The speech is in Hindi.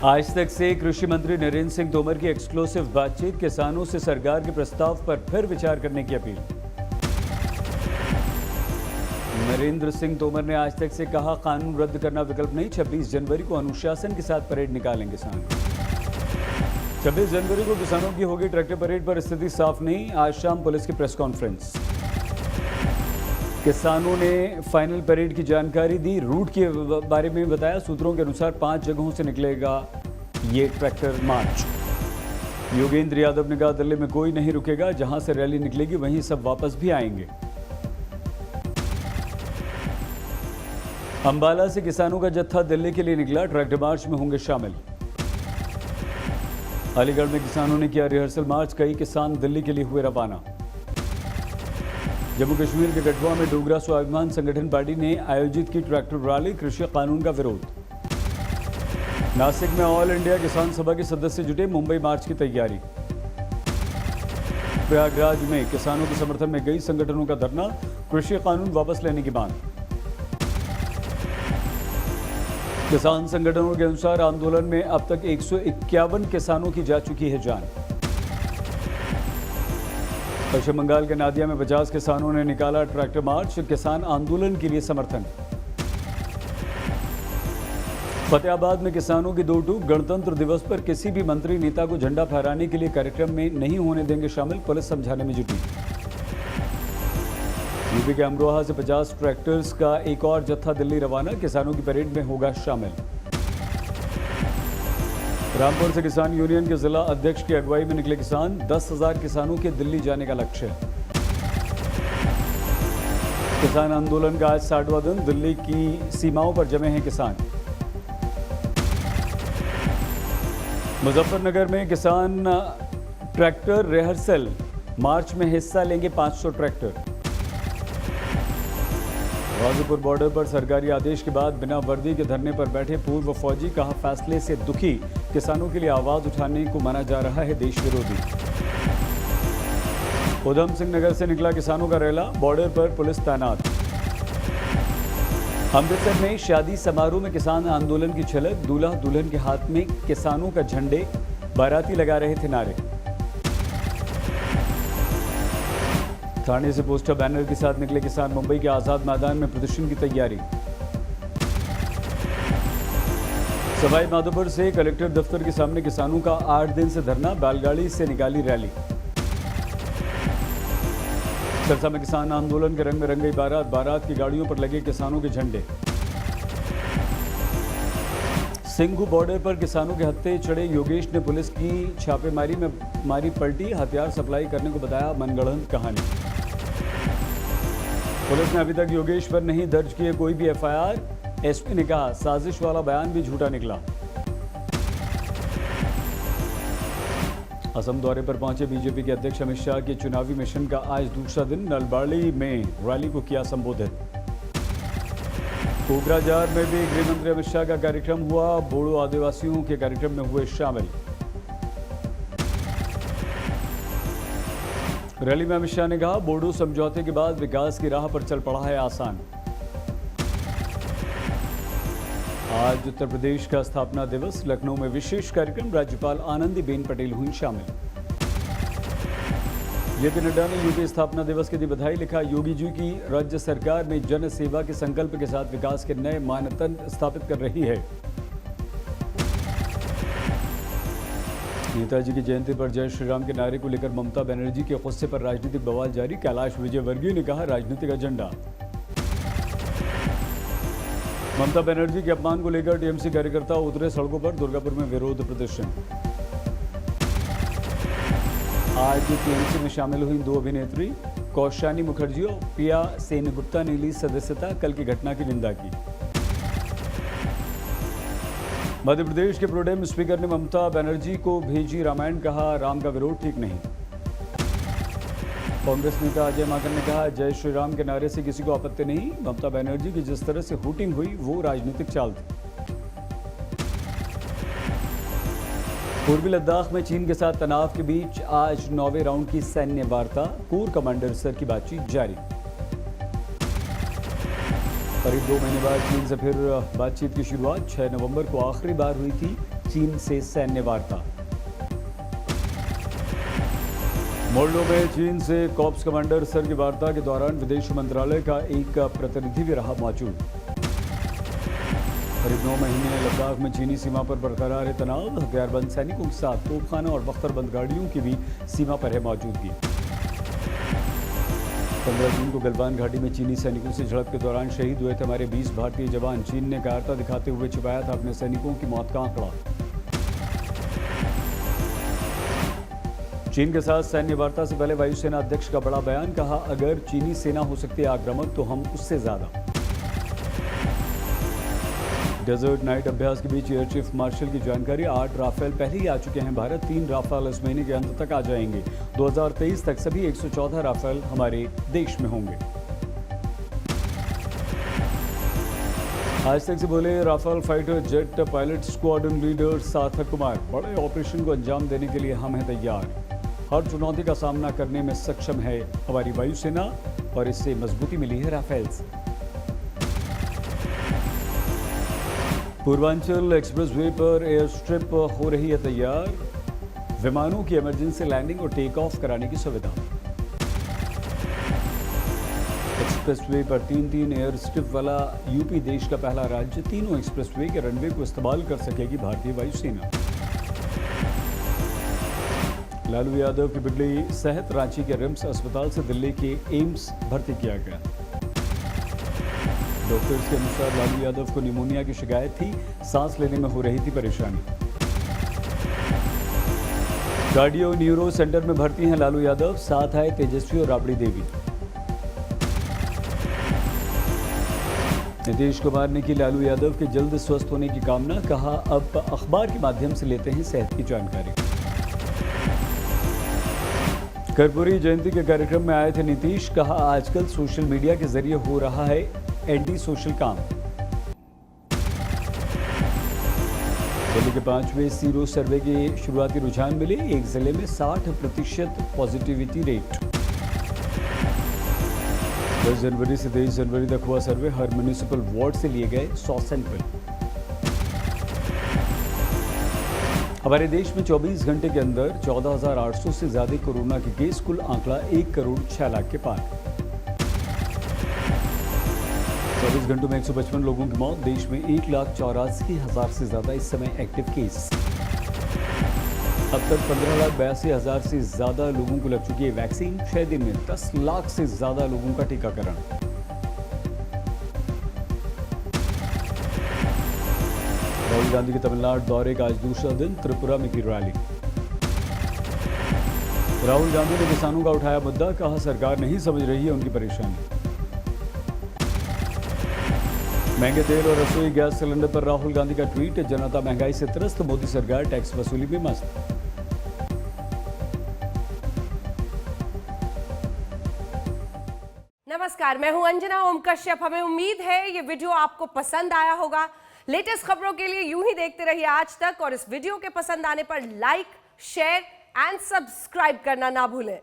आज तक से कृषि मंत्री नरेंद्र सिंह तोमर की एक्सक्लूसिव बातचीत, किसानों से सरकार के प्रस्ताव पर फिर विचार करने की अपील। नरेंद्र सिंह तोमर ने आज तक से कहा, कानून रद्द करना विकल्प नहीं, 26 जनवरी को अनुशासन के साथ परेड निकालेंगे किसान। 26 जनवरी को किसानों की होगी ट्रैक्टर परेड, पर स्थिति साफ नहीं, आज शाम पुलिस की प्रेस कॉन्फ्रेंस। किसानों ने फाइनल परेड की जानकारी दी, रूट के बारे में बताया। सूत्रों के अनुसार 5 जगहों से निकलेगा ये ट्रैक्टर मार्च। योगेंद्र यादव ने कहा, दिल्ली में कोई नहीं रुकेगा, जहां से रैली निकलेगी वहीं सब वापस भी आएंगे। अंबाला से किसानों का जत्था दिल्ली के लिए निकला, ट्रैक्टर मार्च में होंगे शामिल। अलीगढ़ में किसानों ने किया रिहर्सल मार्च, कई किसान दिल्ली के लिए हुए रवाना। जम्मू कश्मीर के कठुआ में डोगरा स्वाभिमान संगठन पार्टी ने आयोजित की ट्रैक्टर रैली, कृषि कानून का विरोध। नासिक में ऑल इंडिया किसान सभा के सदस्य जुटे, मुंबई मार्च की तैयारी। प्रयागराज में किसानों के समर्थन में कई संगठनों का धरना, कृषि कानून वापस लेने की मांग। किसान संगठनों के अनुसार आंदोलन में अब तक 151 किसानों की जा चुकी है जान। पश्चिम बंगाल के नादिया में 50 किसानों ने निकाला ट्रैक्टर मार्च, किसान आंदोलन के लिए समर्थन। फतेहाबाद में किसानों की दो टूक, गणतंत्र दिवस पर किसी भी मंत्री नेता को झंडा फहराने के लिए कार्यक्रम में नहीं होने देंगे शामिल, पुलिस समझाने में जुटी। यूपी के अमरोहा से 50 ट्रैक्टर्स का एक और जत्था दिल्ली रवाना, किसानों की परेड में होगा शामिल। रामपुर से किसान यूनियन के जिला अध्यक्ष की अगुवाई में निकले किसान, 10,000 किसानों के दिल्ली जाने का लक्ष्य। किसान आंदोलन का आज 60वां दिन, दिल्ली की सीमाओं पर जमे हैं किसान। मुजफ्फरनगर में किसान ट्रैक्टर रिहर्सल मार्च में हिस्सा लेंगे 500 ट्रैक्टर। गाजीपुर बॉर्डर पर सरकारी आदेश के बाद बिना वर्दी के धरने पर बैठे पूर्व फौजी, कहा फैसले से दुखी, किसानों के लिए आवाज उठाने को माना जा रहा है देश विरोधी। उधम सिंह नगर से निकला किसानों का रैला, बॉर्डर पर पुलिस तैनात। अमृतसर में शादी समारोह में किसान आंदोलन की झलक, दूल्हा दुल्हन के हाथ में किसानों का झंडे, बाराती लगा रहे थे नारे। थाने से पोस्टर बैनर के साथ निकले किसान, मुंबई के आजाद मैदान में प्रदर्शन की तैयारी। सवाई माधोपुर से कलेक्टर दफ्तर के सामने किसानों का 8 दिन से धरना, बैलगाड़ी से निकाली रैली। सिरसा में किसान आंदोलन के रंग में रंग गई बारात, बारात की गाड़ियों पर लगे किसानों के झंडे। सिंघू बॉर्डर पर किसानों के हत्थे चढ़े योगेश ने पुलिस की छापेमारी में मारी पलटी, हथियार सप्लाई करने को बताया मनगढ़ंत कहानी। पुलिस ने अभी तक योगेश पर नहीं दर्ज किए कोई भी एफआईआर, एसपी ने कहा साजिश वाला बयान भी झूठा निकला। असम दौरे पर पहुंचे बीजेपी के अध्यक्ष अमित शाह के चुनावी मिशन का आज दूसरा दिन, नलबाड़ी में रैली को किया संबोधित। कोकराझार में भी गृह मंत्री अमित शाह का कार्यक्रम हुआ, बोडो आदिवासियों के कार्यक्रम में हुए शामिल। रैली में अमित शाह ने कहा, बोडो समझौते के बाद विकास की राह पर चल पड़ा है आसान। आज उत्तर प्रदेश का स्थापना दिवस, लखनऊ में विशेष कार्यक्रम, राज्यपाल आनंदीबेन पटेल हुई शामिल। जेपी नड्डा ने यूपी स्थापना दिवस की दी बधाई, लिखा योगी जी की राज्य सरकार में जन सेवा के संकल्प के साथ विकास के नए मानदंड स्थापित कर रही है। नेताजी की जयंती पर जय श्री राम के नारे को लेकर ममता बनर्जी के गुस्से पर राजनीतिक बवाल जारी, कैलाश विजयवर्गीय ने कहा राजनीतिक एजेंडा। ममता बनर्जी के अपमान को लेकर टीएमसी कार्यकर्ता उतरे सड़कों पर, दुर्गापुर में विरोध प्रदर्शन। आज टीएमसी में शामिल हुई 2 अभिनेत्री, कौशानी मुखर्जी और पिया सेनगुप्ता ने ली सदस्यता, कल की घटना की निंदा की। मध्य प्रदेश के प्रोटेम स्पीकर ने ममता बनर्जी को भेजी रामायण, कहा राम का विरोध ठीक नहीं। कांग्रेस नेता अजय माकन ने कहा जय श्री राम के नारे से किसी को आपत्ति नहीं, ममता बनर्जी की जिस तरह से हुटिंग हुई वो राजनीतिक चाल थी। पूर्वी लद्दाख में चीन के साथ तनाव के बीच आज 9वें राउंड की सैन्य वार्ता, कोर कमांडर स्तर की बातचीत जारी। करीब 2 महीने बाद चीन से फिर बातचीत की शुरुआत, 6 नवंबर को आखिरी बार हुई थी चीन से सैन्य वार्ता। मोल्डो में चीन से कॉर्प्स कमांडर स्तर की वार्ता के दौरान विदेश मंत्रालय का एक प्रतिनिधि भी रहा मौजूद। करीब 9 महीने लद्दाख में चीनी सीमा पर बरकरार है तनाव। हथियारबंद सैनिकों के साथ तोपखाना और बख्तरबंद गाड़ियों की भी सीमा पर है मौजूदगी। 15 जून को गलवान घाटी में चीनी सैनिकों से झड़प के दौरान शहीद हुए थे हमारे 20 भारतीय जवान। चीन ने कायरता दिखाते हुए छिपाया था अपने सैनिकों की मौत का आंकड़ा। चीन के साथ सैन्य वार्ता से पहले वायुसेना अध्यक्ष का बड़ा बयान, कहा अगर चीनी सेना हो सकती है आक्रामक तो हम उससे ज्यादा। डेजर्ट नाइट अभ्यास के बीच एयर चीफ मार्शल की जानकारी, 8 राफेल पहले ही आ चुके हैं भारत, 3 राफेल इस महीने के अंत तक आ जाएंगे। 2023 तक सभी 114 राफेल हमारे देश में होंगे। आज तक से बोले Rafale fighter jet pilot squadron leader Sarthak Kumar, बड़े ऑपरेशन को अंजाम देने के लिए हम हैं तैयार। हर चुनौती का सामना करने में सक्षम है हमारी वायुसेना और इससे मजबूती मिली है राफेल से। पूर्वांचल एक्सप्रेसवे पर एयर स्ट्रिप हो रही है तैयार, विमानों की इमरजेंसी लैंडिंग और टेक ऑफ कराने की सुविधा। एक्सप्रेसवे पर 3 एयर स्ट्रिप वाला यूपी देश का पहला राज्य, तीनों एक्सप्रेसवे के रनवे को इस्तेमाल कर सकेगी भारतीय वायुसेना। लालू यादव की बिगड़ी सेहत, रांची के रिम्स अस्पताल से दिल्ली के एम्स भर्ती किया गया। डॉक्टर्स के अनुसार लालू यादव को निमोनिया की शिकायत थी, सांस लेने में हो रही थी परेशानी। कार्डियो न्यूरो सेंटर में भर्ती हैं लालू यादव, साथ आए तेजस्वी और राबड़ी देवी। नीतीश कुमार ने की लालू यादव के जल्द स्वस्थ होने की कामना, कहा अब अखबार के माध्यम से लेते हैं सेहत की जानकारी। कर्पूरी जयंती के कार्यक्रम में आए थे नीतीश, कहा आजकल सोशल मीडिया के जरिए हो रहा है एंटी सोशल काम। दिल्ली के 5वें सीरो सर्वे के शुरुआती रुझान मिले, एक जिले में 60% पॉजिटिविटी रेट। 10 जनवरी से 23 जनवरी तक हुआ सर्वे, हर म्यूनिसिपल वार्ड से लिए गए 100 सैंपल। हमारे देश में 24 घंटे के अंदर 14,800 से ज्यादा कोरोना के केस, कुल आंकड़ा 1 करोड़ 6 लाख के पार। 24 घंटों में 155 लोगों की मौत, देश में 1,84,000 से ज्यादा इस समय एक्टिव केस। अब तक 15,82,000 से ज्यादा लोगों को लग चुकी है वैक्सीन, 6 दिन में 10 लाख से ज्यादा लोगों का टीकाकरण। राहुल गांधी के तमिलनाडु दौरे का आज दूसरा दिन, त्रिपुरा में की रैली। राहुल गांधी ने किसानों का उठाया मुद्दा, कहा सरकार नहीं समझ रही है उनकी परेशानी। महंगे तेल और रसोई गैस सिलेंडर पर राहुल गांधी का ट्वीट, जनता महंगाई से त्रस्त, मोदी सरकार टैक्स वसूली में मस्त। नमस्कार, मैं हूं अंजना ओम कश्यप। हमें उम्मीद है ये वीडियो आपको पसंद आया होगा। लेटेस्ट खबरों के लिए यूं ही देखते रहिए आज तक, और इस वीडियो के पसंद आने पर लाइक, शेयर एंड सब्सक्राइब करना ना भूलें।